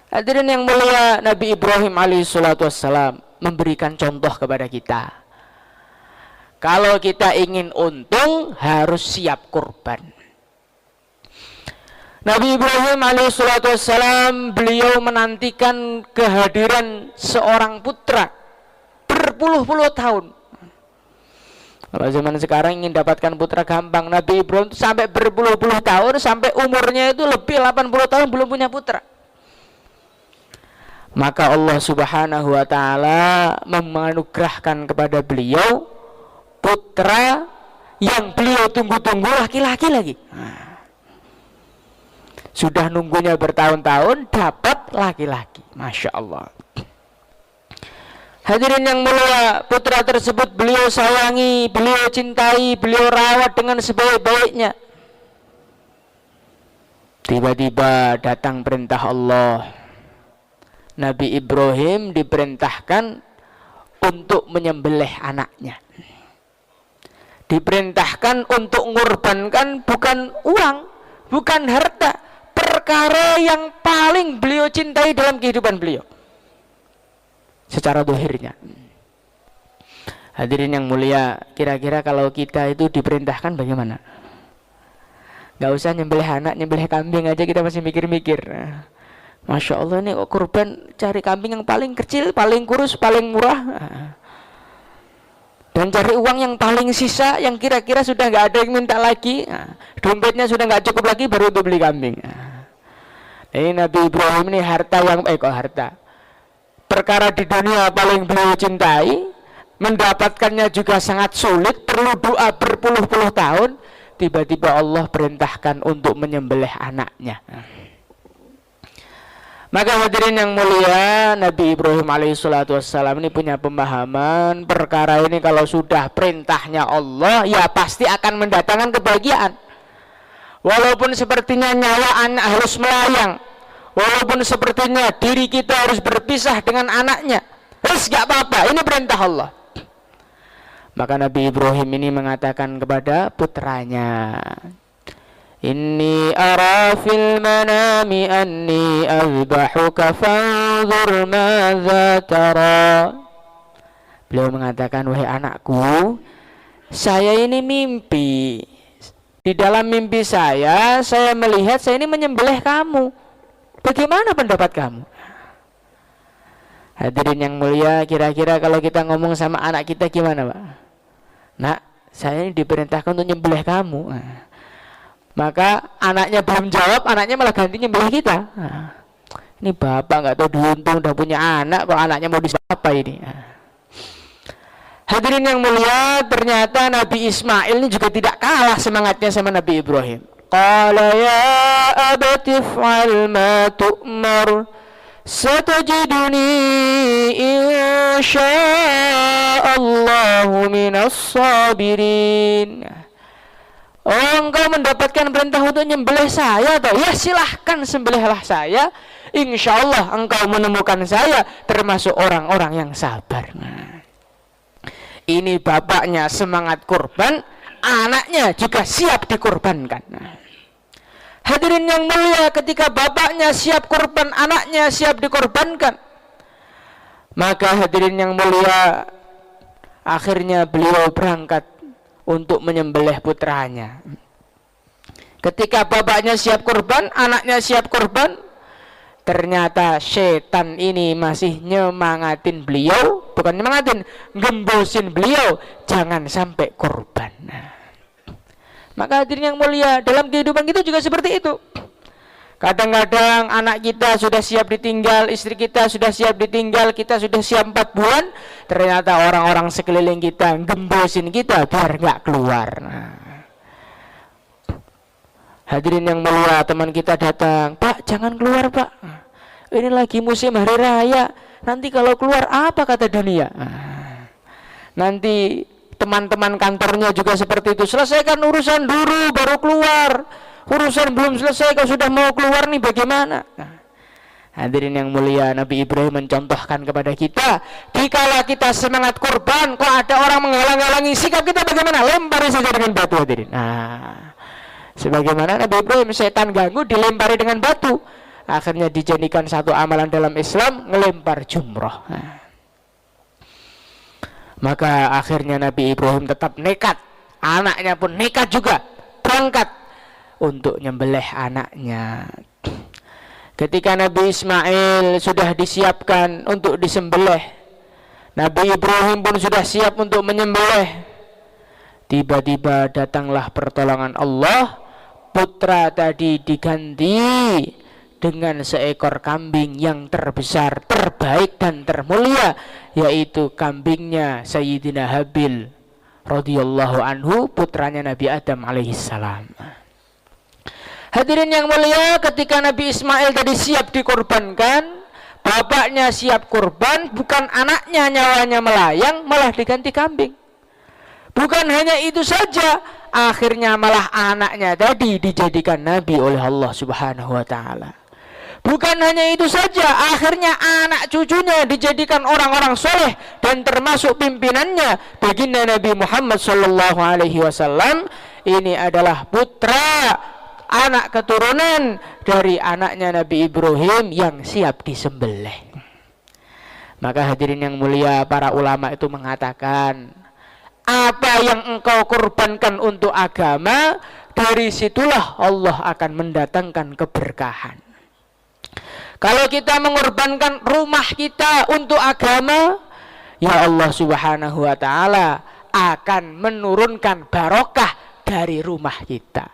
Hadirin yang mulia, Nabi Ibrahim alaihissalatu wassalam memberikan contoh kepada kita. Kalau kita ingin untung harus siap kurban. Nabi Ibrahim alaihissalatu wassalam beliau menantikan kehadiran seorang putra berpuluh-puluh tahun. Kalau zaman sekarang ingin dapatkan putra gampang. Nabi Ibrahim sampai berpuluh-puluh tahun, sampai umurnya itu lebih 80 tahun belum punya putra. Maka Allah subhanahu wa ta'ala menganugerahkan kepada beliau putra yang beliau tunggu-tunggu, laki-laki lagi. Sudah nunggunya bertahun-tahun, dapat laki-laki. Masya Allah. Hadirin yang mulia, putra tersebut beliau sayangi, beliau cintai, beliau rawat dengan sebaik-baiknya. Tiba-tiba datang perintah Allah. Nabi Ibrahim diperintahkan untuk menyembelih anaknya. Diperintahkan untuk mengorbankan bukan uang, bukan harta, perkara yang paling beliau cintai dalam kehidupan beliau. Secara dohirnya. Hadirin yang mulia, kira-kira kalau kita itu diperintahkan bagaimana? Gak usah nyembelih anak, nyembelih kambing aja kita masih mikir-mikir. Masya Allah, nih kok kurban cari kambing yang paling kecil, paling kurus, paling murah, dan cari uang yang paling sisa, yang kira-kira sudah gak ada yang minta lagi, dompetnya sudah gak cukup lagi, baru untuk beli kambing. Ini Nabi Ibrahim ini harta yang perkara di dunia paling beliau cintai, mendapatkannya juga sangat sulit, perlu doa berpuluh-puluh tahun. Tiba-tiba Allah perintahkan untuk menyembelih anaknya. Maka hadirin yang mulia, Nabi Ibrahim alaihissalatu wassalam ini punya pemahaman perkara ini kalau sudah perintahnya Allah, ya pasti akan mendatangkan kebahagiaan. Walaupun sepertinya nyawa anak harus melayang, walaupun sepertinya diri kita harus berpisah dengan anaknya, terus gak apa-apa, ini perintah Allah. Maka Nabi Ibrahim ini mengatakan kepada putranya, Inni ara fil manami anni azbahuka fanzur madza tara. Beliau mengatakan, wahai anakku, saya ini mimpi. Di dalam mimpi saya melihat saya ini menyembelih kamu. Bagaimana pendapat kamu? Hadirin yang mulia, kira-kira kalau kita ngomong sama anak kita gimana, Pak? Nak, saya ini diperintahkan untuk nyembelih kamu. Maka anaknya belum jawab, anaknya malah ganti nyembelih kita. Ini bapak nggak tahu diuntung udah punya anak, kok anaknya mau disapa ini. Hadirin yang mulia, ternyata Nabi Ismail ini juga tidak kalah semangatnya sama Nabi Ibrahim. Qala ya abati fa'al ma tu'mar satajiduni insya'allahu minas sabirin. Oh, engkau mendapatkan perintah untuk nyembelih saya toh? Ya silahkan sembelihlah saya. Insya Allah engkau menemukan saya termasuk orang-orang yang sabar. Ini bapaknya semangat kurban, anaknya juga siap dikurbankan. Hadirin yang mulia, ketika bapaknya siap kurban, anaknya siap dikorbankan, maka hadirin yang mulia, akhirnya beliau berangkat untuk menyembelih putranya. Ketika bapaknya siap kurban, anaknya siap kurban, ternyata setan ini masih nyemangatin beliau, bukan nyemangatin, gembosin beliau, jangan sampai kurban. Maka hadirin yang mulia, dalam kehidupan kita juga seperti itu. Kadang-kadang anak kita sudah siap ditinggal, istri kita sudah siap ditinggal, kita sudah siap 4 bulan, ternyata orang-orang sekeliling kita gembosin kita biar nggak keluar. Hadirin yang mulia, teman kita datang, Pak jangan keluar Pak, ini lagi musim hari raya, nanti kalau keluar apa kata dunia. Nanti teman-teman kantornya juga seperti itu, selesaikan urusan dulu baru keluar. Urusan belum selesai kau sudah mau keluar nih, bagaimana? Hadirin yang mulia, Nabi Ibrahim mencontohkan kepada kita, dikala kita semangat kurban, kok ada orang menghalang-halangi, sikap kita bagaimana? Lempari saja dengan batu, hadirin. Sebagaimana Nabi Ibrahim, setan ganggu dilempari dengan batu. akhirnya dijadikan satu amalan dalam Islam, ngelempar jumroh. Maka akhirnya Nabi Ibrahim tetap nekat, anaknya pun nekat juga, berangkat untuk nyembelih anaknya. Ketika Nabi Ismail sudah disiapkan untuk disembelih, Nabi Ibrahim pun sudah siap untuk menyembelih. Tiba-tiba datanglah pertolongan Allah, putra tadi diganti dengan seekor kambing yang terbesar, terbaik dan termulia, yaitu kambingnya Sayyidina Habil radhiyallahu anhu, putranya Nabi Adam alaihissalam. Hadirin yang mulia, ketika Nabi Ismail tadi siap dikorbankan, bapaknya siap korban, bukan anaknya nyawanya melayang, malah diganti kambing. Bukan hanya itu saja, akhirnya malah anaknya tadi dijadikan nabi oleh Allah Subhanahu wa taala. Bukan hanya itu saja, akhirnya anak cucunya dijadikan orang-orang soleh dan termasuk pimpinannya baginda Nabi Muhammad sallallahu alaihi wasallam. Ini adalah putra, anak keturunan dari anaknya Nabi Ibrahim yang siap disembelih. Maka hadirin yang mulia, para ulama itu mengatakan, apa yang engkau korbankan untuk agama, dari situlah Allah akan mendatangkan keberkahan. Kalau kita mengorbankan rumah kita untuk agama, ya Allah Subhanahu wa taala akan menurunkan barokah dari rumah kita.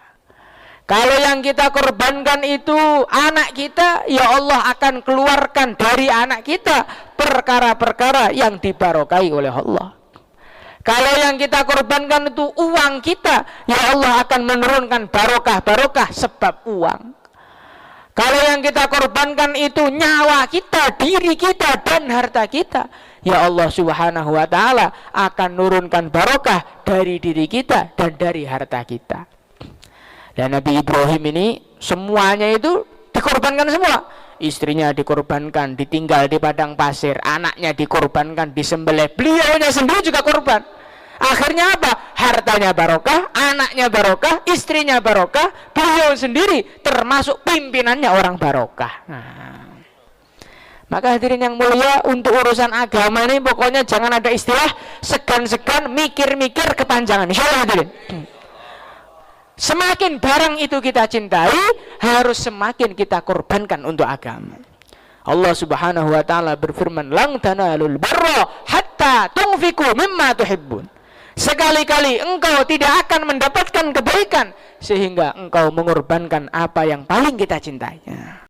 Kalau yang kita korbankan itu anak kita, ya Allah akan keluarkan dari anak kita perkara-perkara yang dibarokai oleh Allah. Kalau yang kita korbankan itu uang kita, ya Allah akan menurunkan barokah-barokah sebab uang. Kalau yang kita korbankan itu nyawa kita, diri kita, dan harta kita, ya Allah Subhanahu wa taala akan menurunkan barokah dari diri kita dan dari harta kita. Dan Nabi Ibrahim ini semuanya itu dikorbankan semua. Istrinya dikorbankan, ditinggal di padang pasir, anaknya dikorbankan, disembelih, beliaunya sendiri juga korban. Akhirnya apa? Hartanya barokah, anaknya barokah, istrinya barokah, beliau sendiri termasuk pimpinannya orang barokah. Maka hadirin yang mulia, untuk urusan agama ini pokoknya jangan ada istilah segan-segan, mikir-mikir kepanjangan. Insyaallah hadirin. Semakin barang itu kita cintai, harus semakin kita korbankan untuk agama. Allah Subhanahu wa taala berfirman, "Lan tanalul birra hatta tunfiqu mimma tuhibbun." Sekali-kali engkau tidak akan mendapatkan kebaikan sehingga engkau mengorbankan apa yang paling kita cintai.